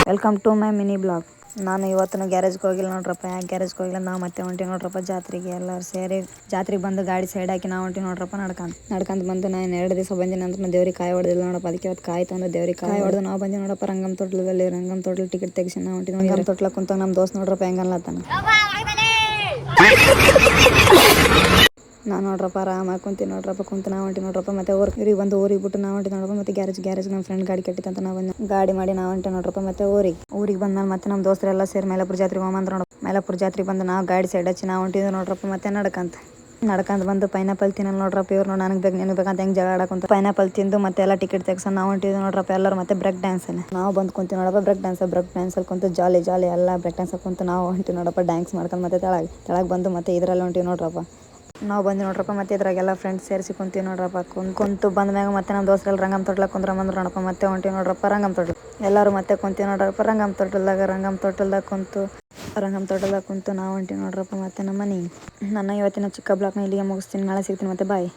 Welcome to my mini blog. ನಾನು ಇವತ್ತು ಗ್ಯಾರೇಜ್ಗೆ ಹೋಗಿಲ್ಲ ನೋಡ್ರಪ್ಪ. ಯಾಕೆ ಗ್ಯಾರೇಜ್ಗೆ ಹೋಗಿಲ್ಲ, ನಾವು ಮತ್ತೆ ಹೊಂಟಿ ನೋಡ್ರಪ್ಪ ಜಾತ್ರೆಗೆ. ಎಲ್ಲರೂ ಸೇರಿ ಜಾತ್ರೆಗೆ ಬಂದು ಗಾಡಿ ಸೈಡ್ ಹಾಕಿ ನಾವು ಹೊಂಟಿ ನೋಡ್ರಪ್ಪ ನಡ್ಕಂತ ಬಂದು. ನಾನು 2 ದಿವಸ ಬಂದಿನಿ ಅಂತ ದೇವ್ರಿಗೆ ಕಾಯಿ ಹೊಡೆದಿಲ್ಲ ನೋಡಪ್ಪ. ಅದಕ್ಕೆ ಇವತ್ತು ಕಾಯಿ ತಂದು ದೇವ್ರಿಗೆ ಕಾಯಿ ಹೊಡೆದು ನಾವು ಬಂದು ನೋಡಪ್ಪ ರಂಗಮ್ ತೊಟ್ಲದಲ್ಲಿ. ರಂಗಮ್ ತೊಟ್ಲ ಟಿಕೆಟ್ ತೆಗಿಸಿ ನಾವು ಹೊಂಟಿ. ರಂಗಮ್ ತೊಟ್ಲ ಕುಂತ ನಮ್ಮ ದೋಸ್ತ್ ನೋಡ್ರಪ್ಪ ಹೆಂಗನ್ಲತ್ತಾನ. ನಾನು ನೋಡ್ರಪ್ಪ ಆರಾಮಾಗಿ ಕುಂತೀನಿ ನೋಡ್ರಪ್ಪ. ನಾವು ಹೊಂಟಿ ನೋಡ್ರಪ್ಪ. ಮತ್ತೆ ಊರಿಗೆ ಬಿಟ್ಟು ನಾವು ಹೊಂಟಿ ನೋಡ್ರಪ್ಪ. ಮತ್ತೆ ಗ್ಯಾರೇಜ್ ನಮ್ಮ ಫ್ರೆಂಡ್ ಗಾಡಿ ಕೆಟ್ಟಿತ್ತಂತ ನಾವು ಗಾಡಿ ಮಾಡಿ ನಾವು ಹೊಂಟಿ ನೋಡ್ರಪ್ಪ. ಮತ್ತೆ ಊರಿಗೆ ಬಂದ್ಮೇಲೆ ಮತ್ತೆ ನಮ್ಮ ದೋಸ್ತರೆಲ್ಲ ಸೇರಿ ಮೈಲಾಪುರ ಜಾತ್ರೆಗೆ ಹೋಗ್ಬಂದ್ರು ನೋಡಪ್ಪ. ಮೈಲಾಪುರ ಜಾತ್ರೆಗೆ ಬಂದು ನಾವು ಗಾಡಿ ಸೈಡ್ ಹಚ್ಚಿ ನಾವು ಹೊಂಟಿದ್ವಿ ನೋಡ್ರಪ್ಪ. ಮತ್ತೆ ನಡ್ಕಂತ ಬಂದು ಪೈನಾಪಲ್ ತಿನ್ನಲ್ ನೋಡ್ರಪ್ಪ. ಇವ್ರು ನನಗೆ ಬೇಕು ನಿನಗೆ ಬೇಕಂತ ಹೆಂಗೆ ಜಗಳ ಆಡಕಂತ ಪೈನಾಪಲ್ ತಿಂದು ಮತ್ತೆ ಎಲ್ಲ ಟಿಕೆಟ್ ತೆಗ್ಸಂದು ನಾವು ಹೊಂಟಿದ್ವಿ ನೋಡ್ರಪ್ಪ. ಎಲ್ಲರೂ ಮತ್ತೆ ಬ್ರೇಕ್ ಡ್ಯಾನ್ಸಲ್ಲಿ ನಾವು ಬಂದು ಕುಂತೀವಿ ನೋಡಪ್ಪ. ಬ್ರೇಕ್ ಡ್ಯಾನ್ಸಲ್ಲಿ ಕುಂತು ಜಾಲಿ ಎಲ್ಲ ಬ್ರೇಕ್ ಡ್ಯಾನ್ಸಲ್ಲಿ ಕುಂತು ನಾವು ಹೊಂಟಿವಿ ನೋಡಪ್ಪ. ಡ್ಯಾನ್ಸ್ ಮಾಡ್ಕೊಂಡು ಮತ್ತೆ ತೆಳಗೆ ಬಂದು ಮತ್ತೆ ಇದರಲ್ಲಿ ಹೊಂಟಿವಿ ನೋಡ್ರಪ್ಪ. ನಾವು ಬಂದು ನೋಡ್ರಪ್ಪ. ಮತ್ತೆ ಇದ್ರಾಗೆಲ್ಲ ಫ್ರೆಂಡ್ಸ್ ಸೇರಿಸಿ ಕುಂತೀವಿ ನೋಡ್ರಪ್ಪ. ಕುಂತು ಬಂದ್ಮ್ಯಾಗ ಮತ್ತೆ ನಮ್ಮ ದೋಸ್ತರೆಲ್ಲ ರಂಗಮ್ ತೊಟ್ಲ ಕುಂದ್ರಂಬಂದ್ರು ನೋಡಪ್ಪ. ಮತ್ತೆ ಹೊಂಟಿವಿ ನೋಡ್ರಪ್ಪ ರಂಗಮ್ ತೊಟ್ಲ. ಎಲ್ಲರೂ ಮತ್ತೆ ಕುಂತೀವಿ ನೋಡ್ರಪ್ಪ ರಂಗಮ್ ತೊಟ್ಲದಾಗ ಕುಂತು ನಾವು ಹೊಂಟಿವಿ ನೋಡ್ರಪ್ಪ. ಮತ್ತೆ ನಮ್ಮ ಮನೆ ನನ್ನ ಇವತ್ತಿನ ಚಿಕ್ಕ ಬ್ಲಾಗ್ನ ಇಲ್ಲಿಗೆ ಮುಗಿಸ್ತೀನಿ. ನಾಳೆ ಸಿಗ್ತೀನಿ ಮತ್ತೆ ಬಾಯ್.